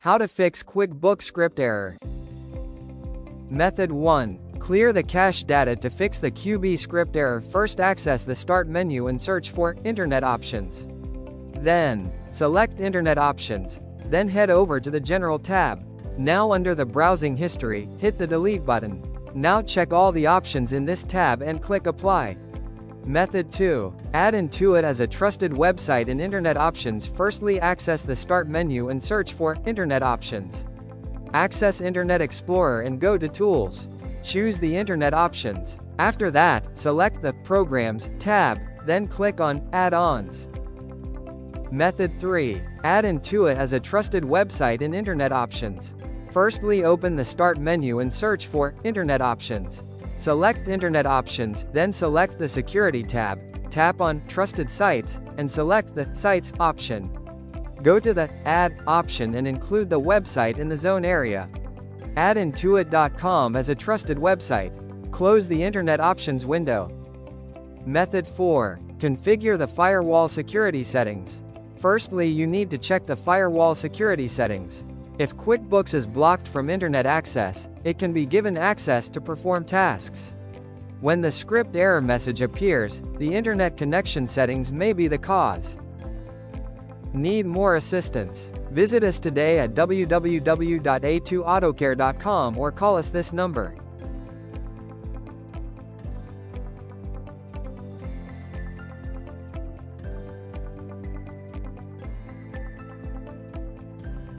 How to fix QuickBooks Script Error. Method 1. Clear the cache data. To fix the QB script error, first access the Start menu and search for Internet Options. Then, select Internet Options. Then head over to the General tab. Now under the Browsing History, hit the Delete button. Now check all the options in this tab and click Apply. Method 2. Add Intuit as a trusted website in Internet Options. Firstly, access the Start menu and search for Internet Options. Access Internet Explorer and go to Tools. Choose the Internet Options. After that, select the Programs tab, then click on Add-ons. Method 3. Add Intuit as a trusted website in Internet Options. Firstly, open the Start menu and search for Internet Options. Select Internet Options, then select the Security tab, tap on Trusted Sites, and select the Sites option. Go to the Add option and include the website in the zone area. Add Intuit.com as a trusted website. Close the Internet Options window. Method 4. Configure the firewall security settings. Firstly, you need to check the firewall security settings. If QuickBooks is blocked from Internet access, it can be given access to perform tasks. When the script error message appears, the Internet connection settings may be the cause. Need more assistance? Visit us today at www.a2autocare.com or call us this number.